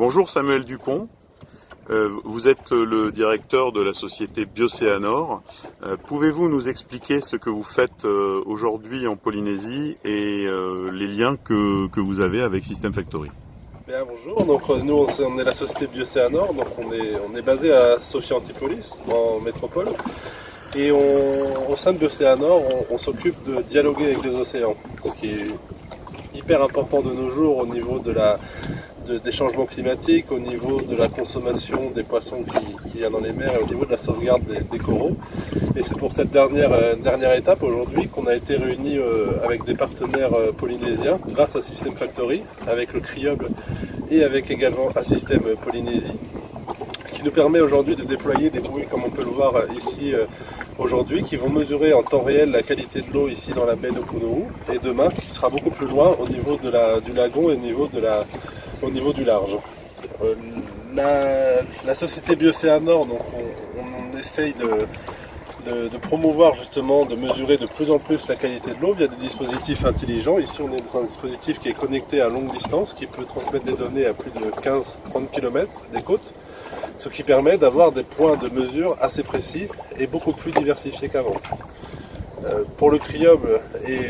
Bonjour Samuel Dupont, vous êtes le directeur de la société Biocéanor. Pouvez-vous nous expliquer ce que vous faites aujourd'hui en Polynésie et les liens que vous avez avec System Factory? Bien, bonjour, donc nous on est la société Biocéanor, donc on est basé à Sophia Antipolis, en métropole. Et au sein de Biocéanor, on s'occupe de dialoguer avec les océans, ce qui est hyper important de nos jours au niveau des changements climatiques, au niveau de la consommation des poissons qu'il y a dans les mers et au niveau de la sauvegarde des coraux. Et c'est pour cette dernière étape aujourd'hui qu'on a été réunis avec des partenaires polynésiens grâce à System Factory, avec le CRIOB et avec également Assystem Polynésie, qui nous permet aujourd'hui de déployer des buoys comme on peut le voir ici aujourd'hui, qui vont mesurer en temps réel la qualité de l'eau ici dans la baie de Punouhou, et demain qui sera beaucoup plus loin au niveau du lagon et au niveau du large. La société Biocéanor, donc on essaye de promouvoir justement, de mesurer de plus en plus la qualité de l'eau via des dispositifs intelligents. Ici on est dans un dispositif qui est connecté à longue distance, qui peut transmettre des données à plus de 15-30 km des côtes, ce qui permet d'avoir des points de mesure assez précis et beaucoup plus diversifiés qu'avant. Pour le CRIOB et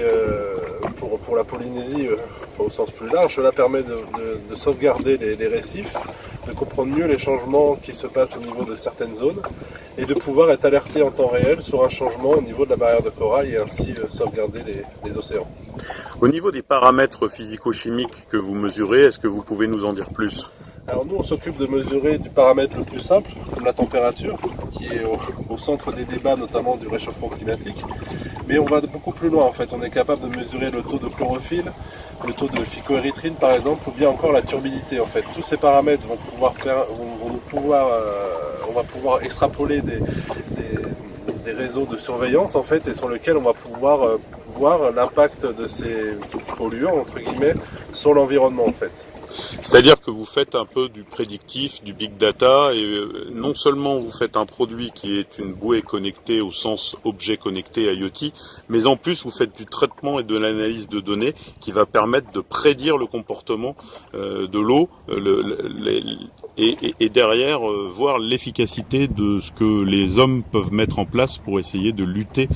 pour la Polynésie au sens plus large, cela permet de sauvegarder les récifs, de comprendre mieux les changements qui se passent au niveau de certaines zones et de pouvoir être alerté en temps réel sur un changement au niveau de la barrière de corail et ainsi sauvegarder les océans. Au niveau des paramètres physico-chimiques que vous mesurez, est-ce que vous pouvez nous en dire plus? Alors nous on s'occupe de mesurer du paramètre le plus simple, comme la température, qui est au centre des débats notamment du réchauffement climatique. Mais on va beaucoup plus loin en fait, on est capable de mesurer le taux de chlorophylle, le taux de phycoérythrine par exemple, ou bien encore la turbidité en fait. Tous ces paramètres on va pouvoir extrapoler des réseaux de surveillance en fait, et sur lesquels on va pouvoir voir l'impact de ces polluants entre guillemets sur l'environnement en fait. C'est-à-dire que vous faites un peu du prédictif, du big data, et non seulement vous faites un produit qui est une bouée connectée au sens objet connecté IoT, mais en plus vous faites du traitement et de l'analyse de données qui va permettre de prédire le comportement de l'eau et derrière voir l'efficacité de ce que les hommes peuvent mettre en place pour essayer de lutter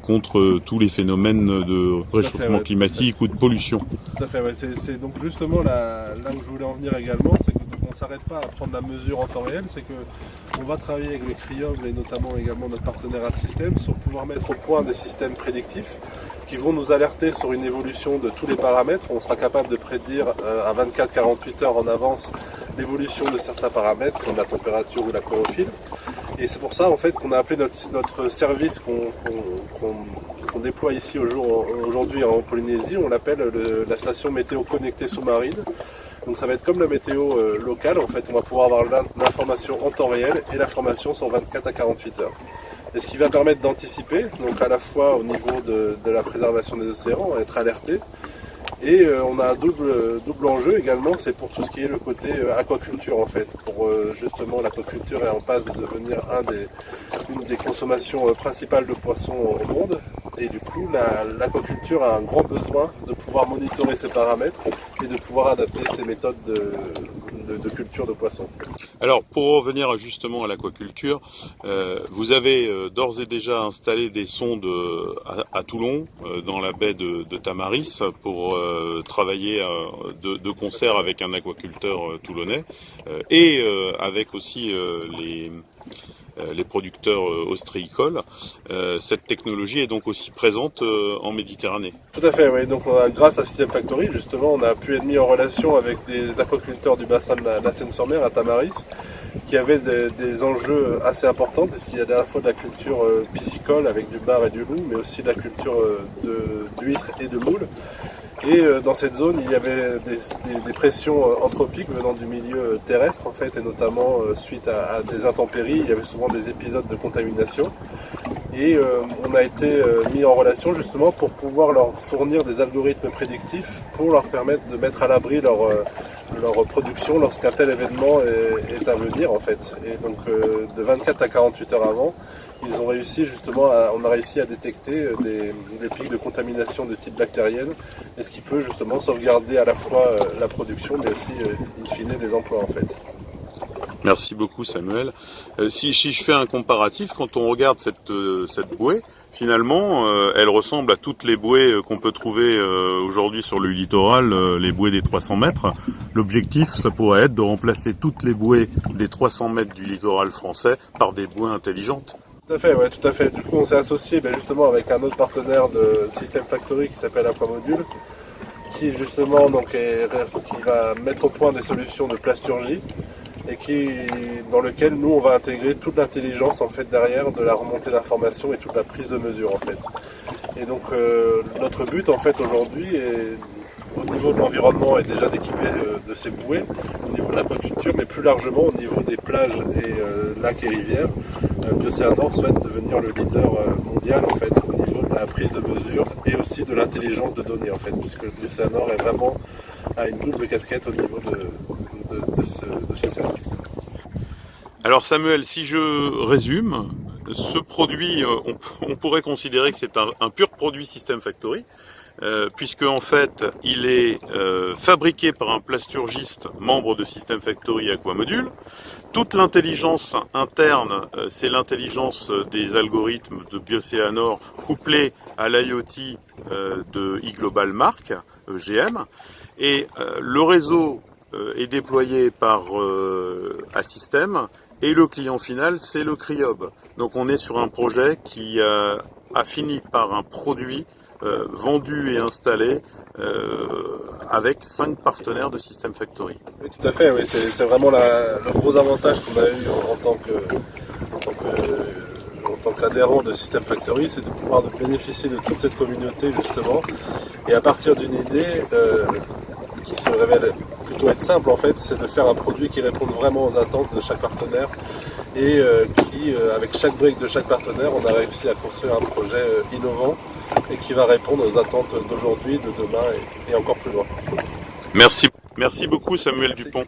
contre tous les phénomènes de réchauffement climatique ou de pollution. Tout à fait, ouais. C'est donc justement là où je voulais en venir également, c'est qu'on ne s'arrête pas à prendre la mesure en temps réel, c'est qu'on va travailler avec le CRIOB et notamment également notre partenaire Assystem sur pouvoir mettre au point des systèmes prédictifs qui vont nous alerter sur une évolution de tous les paramètres. On sera capable de prédire à 24-48 heures en avance l'évolution de certains paramètres comme la température ou la chlorophylle. Et c'est pour ça en fait qu'on a appelé notre service qu'on déploie ici aujourd'hui en Polynésie, on l'appelle la station météo connectée sous-marine. Donc ça va être comme la météo locale, en fait on va pouvoir avoir l'information en temps réel et l'information sur 24 à 48 heures. Et ce qui va permettre d'anticiper, donc à la fois au niveau de la préservation des océans, être alerté. Et on a un double enjeu également, c'est pour tout ce qui est le côté aquaculture en fait. Pour justement l'aquaculture est en passe de devenir une des consommations principales de poissons au monde. Et du coup l'aquaculture a un grand besoin de pouvoir monitorer ces paramètres et de pouvoir adapter ses méthodes de culture de poissons. Alors pour revenir justement à l'aquaculture, vous avez d'ores et déjà installé des sondes à Toulon, dans la baie de Tamaris, pour travailler de concert avec un aquaculteur toulonnais et avec aussi les producteurs ostréicoles. Cette technologie est donc aussi présente en Méditerranée. Tout à fait, oui. Donc grâce à System Factory, justement, on a pu être mis en relation avec des aquaculteurs du bassin de la Seine-sur-Mer à Tamaris, qui avaient des enjeux assez importants, puisqu'il y a à la fois de la culture piscicole avec du bar et du loup, mais aussi de la culture d'huîtres et de moules. Et dans cette zone, il y avait des pressions anthropiques venant du milieu terrestre en fait, et notamment suite à des intempéries, il y avait souvent des épisodes de contamination. Et on a été mis en relation justement pour pouvoir leur fournir des algorithmes prédictifs pour leur permettre de mettre à l'abri leur production lorsqu'un tel événement est à venir en fait. Et donc de 24 à 48 heures avant, ils ont réussi justement on a réussi à détecter des pics de contamination de type bactérienne, et ce qui peut justement sauvegarder à la fois la production, mais aussi in fine des emplois en fait. Merci beaucoup Samuel. Si je fais un comparatif, quand on regarde cette bouée, finalement, elle ressemble à toutes les bouées qu'on peut trouver aujourd'hui sur le littoral, les bouées des 300 mètres. L'objectif, ça pourrait être de remplacer toutes les bouées des 300 mètres du littoral français par des bouées intelligentes. Tout à fait, ouais, tout à fait. Du coup, on s'est associé justement avec un autre partenaire de System Factory qui s'appelle Aquamodule, qui justement qui va mettre au point des solutions de plasturgie, et dans lequel nous on va intégrer toute l'intelligence en fait derrière de la remontée d'informations et toute la prise de mesure en fait. Et donc notre but en fait aujourd'hui est au niveau de l'environnement est déjà d'équiper de ces bouées, au niveau de l'aquaculture, mais plus largement au niveau des plages et lacs et rivières. Bioceanor souhaite devenir le leader mondial en fait au niveau de la prise de mesure et aussi de l'intelligence de données en fait, puisque le Bioceanor est vraiment à une double casquette au niveau de ce service. Alors Samuel, si je résume, ce produit, on pourrait considérer que c'est un pur produit System Factory, puisque en fait il est fabriqué par un plasturgiste membre de System Factory Aquamodule. Toute l'intelligence interne, c'est l'intelligence des algorithmes de Bioceanor couplée à l'IoT de eGlobal Mark, EGM, et le réseau est déployé par Assystem, et le client final, c'est le Criob. Donc on est sur un projet qui a fini par un produit vendu et installé avec 5 partenaires de System Factory. Oui, tout à fait, oui. C'est vraiment le gros avantage qu'on a eu en tant qu'adhérent de System Factory, c'est de pouvoir bénéficier de toute cette communauté justement, et à partir d'une idée qui se révèle plutôt être simple en fait, c'est de faire un produit qui réponde vraiment aux attentes de chaque partenaire, et avec chaque brique de chaque partenaire, on a réussi à construire un projet innovant et qui va répondre aux attentes d'aujourd'hui, de demain et encore plus loin. Merci beaucoup Samuel Dupont.